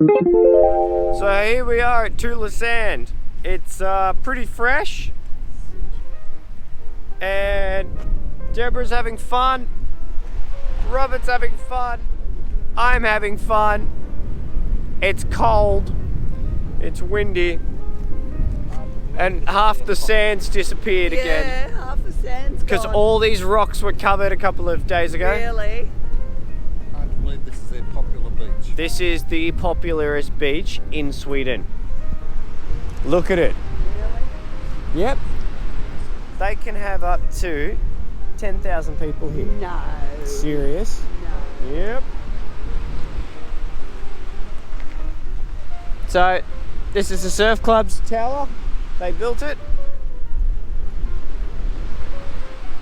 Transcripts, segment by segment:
So here we are at Tula Sand. It's pretty fresh, and Deborah's having fun, Robert's having fun, I'm having fun. It's cold, it's windy, and half the sand's disappeared again. Yeah, half the sand's Because gone. all these rocks were covered a couple of days ago. Really? I believe this is their popular beach. This is the popularest beach in Sweden. Look at it. Really? Yep. They can have up to 10,000 people here. No. Serious? No. Yep. So, this is the surf club's tower. They built it.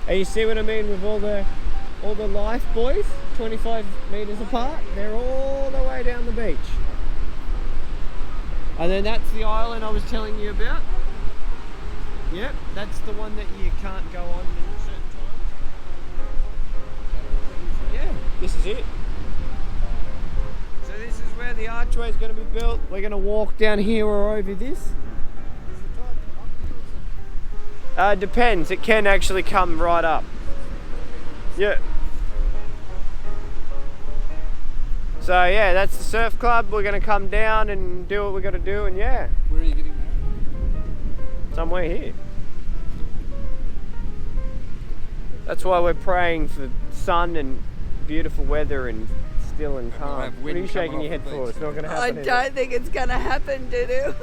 And you see what I mean with all the life buoys, 25 meters apart. They're all the way down the beach. And then that's the island I was telling you about. Yep, that's the one that you can't go on at certain times. Yeah, this is it. So this is where the archway is going to be built. We're going to walk down here or over this. Depends. It can actually come right up. Yeah. So yeah, that's the surf club. We're going to come down and do what we got to do, and yeah. Where are you getting married? Somewhere here. That's why we're praying for sun and beautiful weather and still and we'll calm. have What are wind you shaking coming your head off the for? beach. It's not going to I happen. is it? don't think it's going to happen, Dudu.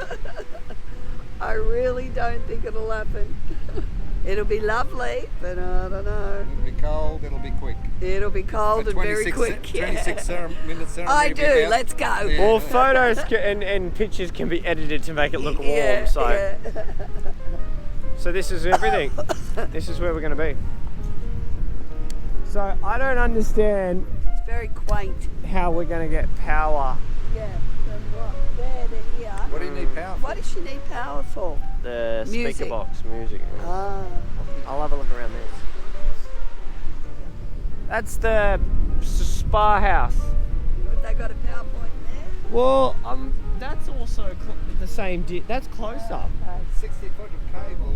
I really don't think it'll happen. It'll be lovely, but I don't know. It'll be cold, it'll be quick. It'll be cold A and very quick. 26 minute ceremony. I will be do. about- Let's go. Yeah. Well, photos and pictures can be edited to make it look warm. Yeah, So, yeah. so this is everything. This is where we're going to be. So I don't understand It's very quaint. how we're going to get power. Yeah, from what? There to here. What do you need power for? What does she need power for? The Music. speaker box music. Ah. I'll have a look around this. That's the spa house. Have they got a PowerPoint there? Well, that's also the same. That's closer. 60 foot of cable.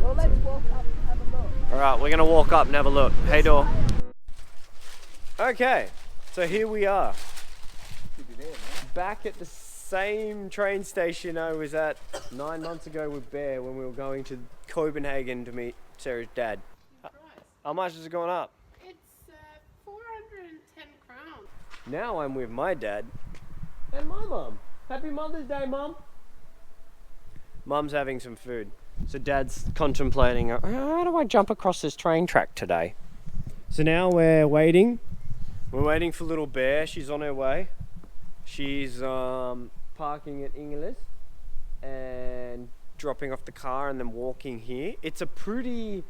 Well, let's walk up and have a look. All right, we're gonna walk up and have a look. Hey, door. Okay, so here we are, back at the same train station I was at 9 months ago with Bear when we were going to Copenhagen to meet Sarah's dad. How much is it going up? It's 410 crowns. Now I'm with my dad and my mum. Happy Mother's Day, Mum. Mum's having some food. So Dad's contemplating, how do I jump across this train track today? So now we're waiting. We're waiting for little Bear. She's on her way. She's parking at Ingles and dropping off the car and then walking here. It's a pretty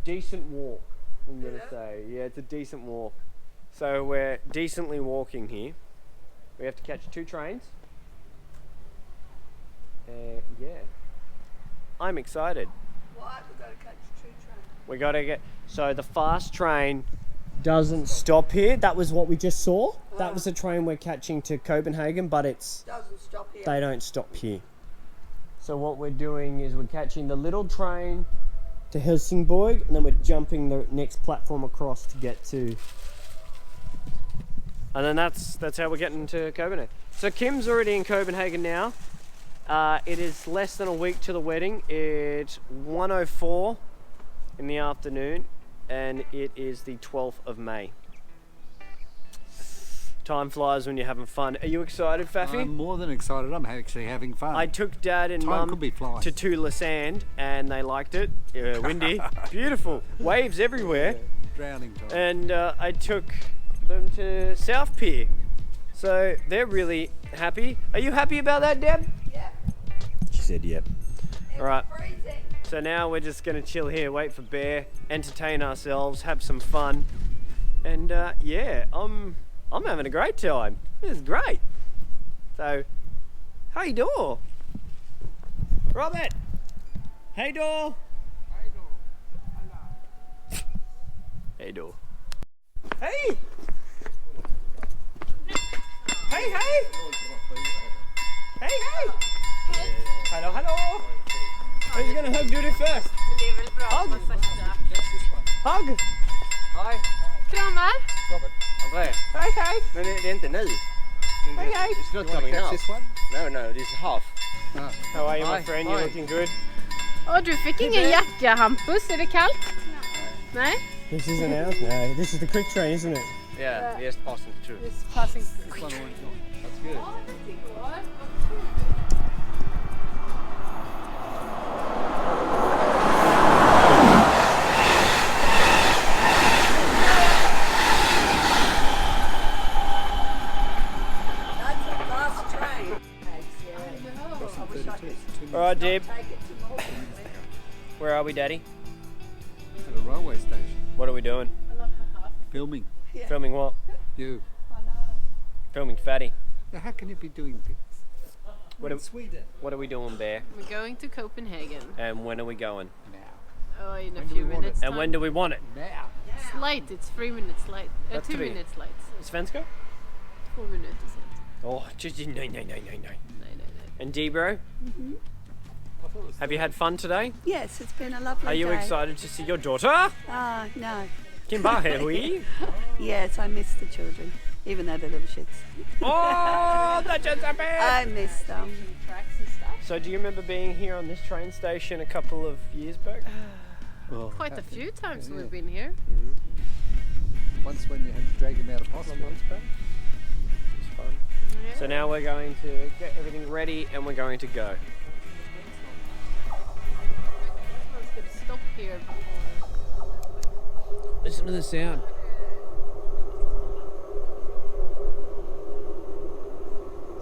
decent walk, I'm gonna say. Yeah, it's a decent walk. So we're decently walking here. We have to catch 2 trains. Yeah. I'm excited. Why? We've got to catch 2 trains. We gotta get, so the fast train doesn't stop here. That was what we just saw. That was the train we're catching to Copenhagen, but Doesn't stop here. they don't stop here. So what we're doing is we're catching the little train to Helsingborg, and then we're jumping the next platform across to get to, and then that's how we're getting to Copenhagen. So Kim's already in Copenhagen now. It is less than a week to the wedding. It's 1:04 in the afternoon, and it is the 12th of May. Time flies when you're having fun. Are you excited, Faffy? I'm more than excited. I'm actually having fun. I took Dad and Time Mum could be flying. to Tula Sand, and they liked it. Windy, beautiful, waves everywhere. Drowning time. And I took them to South Pier, so they're really happy. Are you happy about that, Deb? Yeah. She said yep. It's All right. freezing. So now we're just gonna chill here, wait for Bear, entertain ourselves, have some fun, and yeah, I'm having a great time. This is great. So, hey door, Robert. Hey door. Hey door. Hey. Hey, hey! Hey, hey! Hello, hello! Who's gonna hug Judy first? Hug! Hug! Hi! Kramar! Andrea. Hey, hey. Men det är inte nu. Hey, hey. It's not You want coming to catch now. this one? No, this is half. No. How are you, my Hi, friend? hi. You're looking good. Åh, du fick ingen jacka, Hampus. Är det kallt? Nej. This isn't ours. No, this is the quick train, isn't it? Yeah, just passing through. It's passing. This one orange one. That's good. That's a fast train. All right, Deb. Where are we, Daddy? At a railway station. What are we doing? Filming. Filming what? You. Filming Fatty. Now, how can you be doing things? What are, what are we doing, Bear? We're going to Copenhagen. And when are we going? Now. Oh, in a When do few we want minutes. And when do we want it? Now. It's late. It's 3 minutes late. That's 2 three. minutes late. Svenska? 2 minuter sent. Oh, just no. Nej, nej, nej. And D, bro? Have you had fun today? Yes, it's been a lovely Are you day. excited to see your daughter? No. Kimba, here we. Yes, I miss the children, even though they're little shits. Oh, that's just a bit. I miss them. Tracks and stuff. So, do you remember being here on this train station a couple of years back? Well, Quite a few times we've been here. once when you had to drag him out of hospital. Months back. It's fun. So now we're going to get everything ready and we're going to go. I was going to stop here before. Listen to the sound.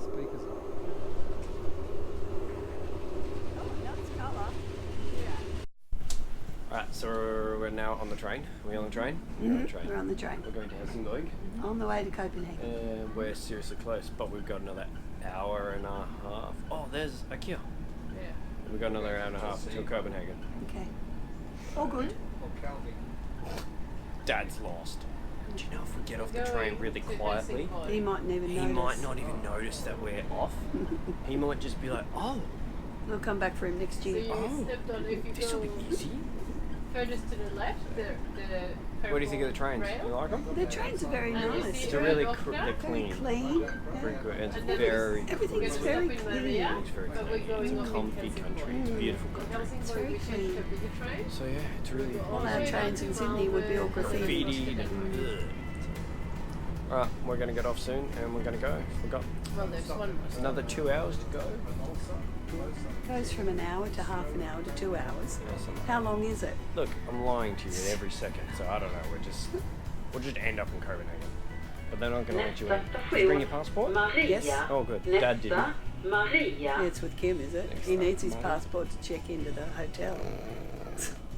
Speakers on. Alright, so we're now on the train. Are we on the train? We're on the train. We're on the train. We're going to Helsingborg. On the way to Copenhagen. And we're seriously close, but we've got another hour and a half. Oh, there's IKEA. Yeah. We've got another hour and a half to Copenhagen. Okay. All good. Oh, Calvi. Dad's lost. Do you know if we get off the Going train really to quietly, Helsingborg. He mightn't even he notice. might not even notice that we're off. He might just be like, oh, We'll come back for him next So year. you stepped on, if you this will go be easy. furthest to the left, the What do you think of the trains? rail. You like them? The trains are very And you nice. see They're where really it goes they're down? clean. Clean. Very good. It's And then very Everything's We're very gonna stop in clean. Maria, It's very but clean. we're going It's a on in comfy Helsingborg. country. It's a beautiful In country. Helsingborg, very we take clean. the bigger train. So yeah, it's really All our trains in Sydney would be all graffiti. graffiti. Alright, we're gonna get off soon and we're gonna go. We've got Well, there's one more. another 2 hours to go. Goes from an hour to half an hour to 2 hours. How long is it? Look, I'm lying to you at every second, so I don't know. We'll just end up in Copenhagen. But they're not gonna let you in. Did you bring your passport? Yes. Oh, good. Dad didn't. Yeah, it's with Kim, is it? He needs his passport to check into the hotel.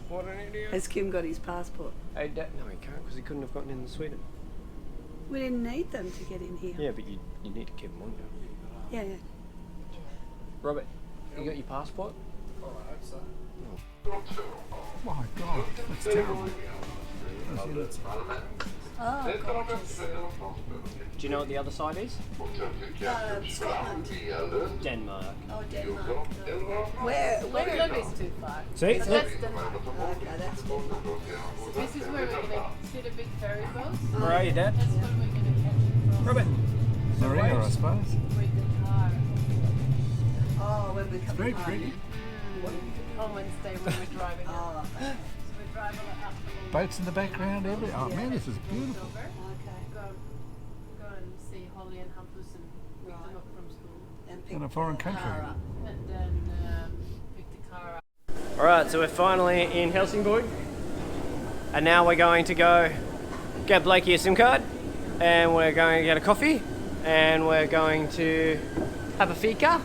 What an idiot. Has Kim got his passport? Hey, Dad. No, he can't because he couldn't have gotten in Sweden. We didn't need them to get in here. Yeah, but you need to keep them on you. Yeah. Robert, you got your passport? My God, that's terrible. Oh, gorgeous. Do you know what the other side is? Scotland. Denmark. Oh, Denmark. Where? Scotland is too far. See? But that's Denmark. Okay, that's Denmark. So this is where we're going to see the big ferry boats. Where are you, Dad? That's where we're going to catch it from. Robert. Maria, I suppose. With the car. Oh, when we come Very home. pretty. On Wednesday when we're driving. Oh, So we're driving up the Boats in the background, every. Oh man, this is beautiful. over. okay. Go and see Holly and Hampus and pick them up from school. And pick In a foreign the country. car up. And then pick the car up. Alright, so we're finally in Helsingborg. And now we're going to go get Blakey a SIM card. And we're going to get a coffee. And we're going to have a fika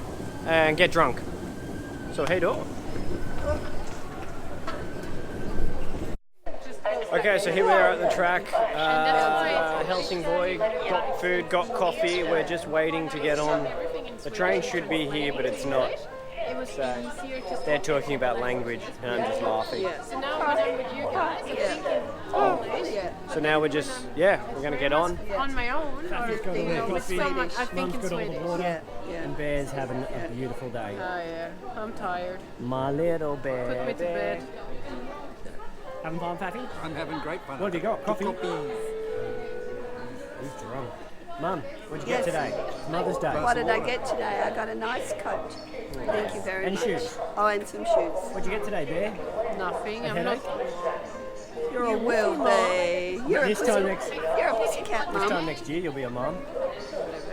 and get drunk. So hey door. Okay, so here we are at the track, Helsingborg, got food, got coffee, we're just waiting to get on. The train should be here, but it's not. It was easier to They're talking about language, and I'm just laughing. So now we're done with you guys. I'm thinking Yeah. So now we're just, we're going to get on. On my own, or with someone. I think in Swedish. Yeah, yeah. And Bear's having a beautiful day. Oh yeah, I'm tired. My little bear. Put me to bed. Having fun, Faffy? I'm having great fun. What have you got? Coffee? He's drunk. Mum, what'd you get today? It's Mother's Day. What did I get today? I got a nice coat. Thank you very And much. shoes. Oh, and some shoes. What'd you get today, Bear? Nothing. I'm headache? not. You will be. You're a This time next pussycat, this time Mum. next year you'll be a mum.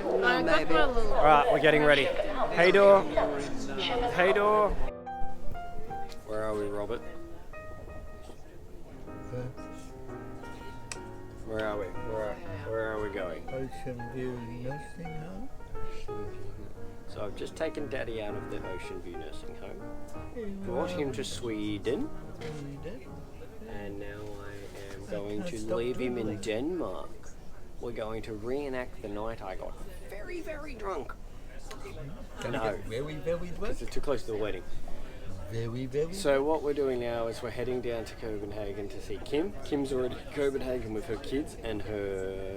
No, I got maybe. my little. Alright, we're getting ready. Hey door. Hey door. Where are we, Robert? Where are we? Where are we going? Ocean View Nursing Home. So I've just taken Daddy out of the Ocean View Nursing Home, brought him to Sweden, and now I am going to leave him in Denmark. We're going to reenact the night I got very, very drunk. No, Very, very drunk. because it's too close to the wedding. Very, very. So what we're doing now is we're heading down to Copenhagen to see Kim. Kim's already in Copenhagen with her kids and her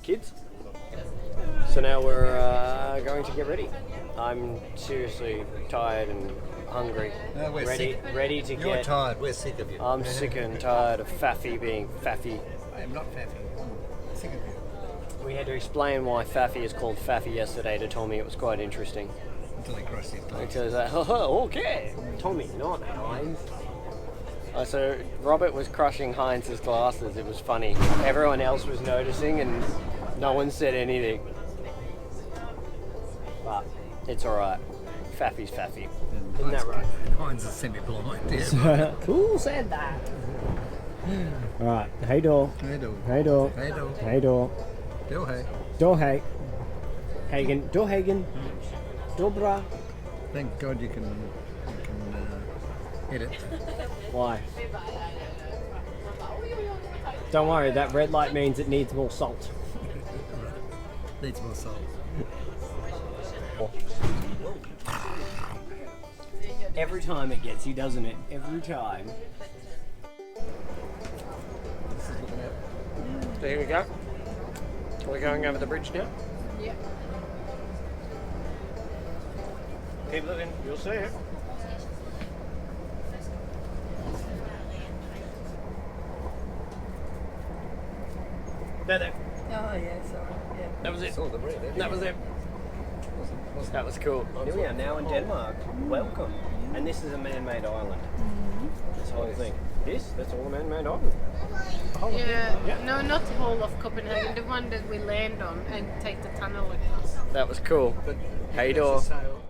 kids. So now we're going to get ready. I'm seriously tired and hungry. No, we're ready to You're get. tired. We're sick of you. I'm sick and tired of Faffy being Faffy. I am not Faffy. I'm sick of you. We had to explain why Faffy is called Faffy yesterday to Tommy. It was quite interesting. Until he crossed his legs. Because okay, Tommy, not Heinz. So Robert was crushing Heinz's glasses. It was funny. Everyone else was noticing, and no one said anything. But it's all right. Faffy's Faffy. Isn't that right? And Heinz is semi-blind. Yeah. Who said that? All right. Hey door. Hey, do. Hey door. Hey, do. Hey door. Do hey. Door hey. Hagen. Door Hagen. Dobra. Thank God you can hit it. Why? Don't worry, that red light means it needs more salt. Needs more salt. Every time it gets you, doesn't it? Every time. So here we go. We're going over the bridge now. Yeah. Keep looking, you'll see it. There. Oh, yeah, sorry. Yeah. That was it. Saw the red. eh? That was it. That was cool. Here we are now in Denmark. Welcome. And this is a man-made island. This whole thing. That's all a man-made island. Yeah. No, not the whole of Copenhagen. The one that we land on and take the tunnel across. That was cool. Hey door. Sail.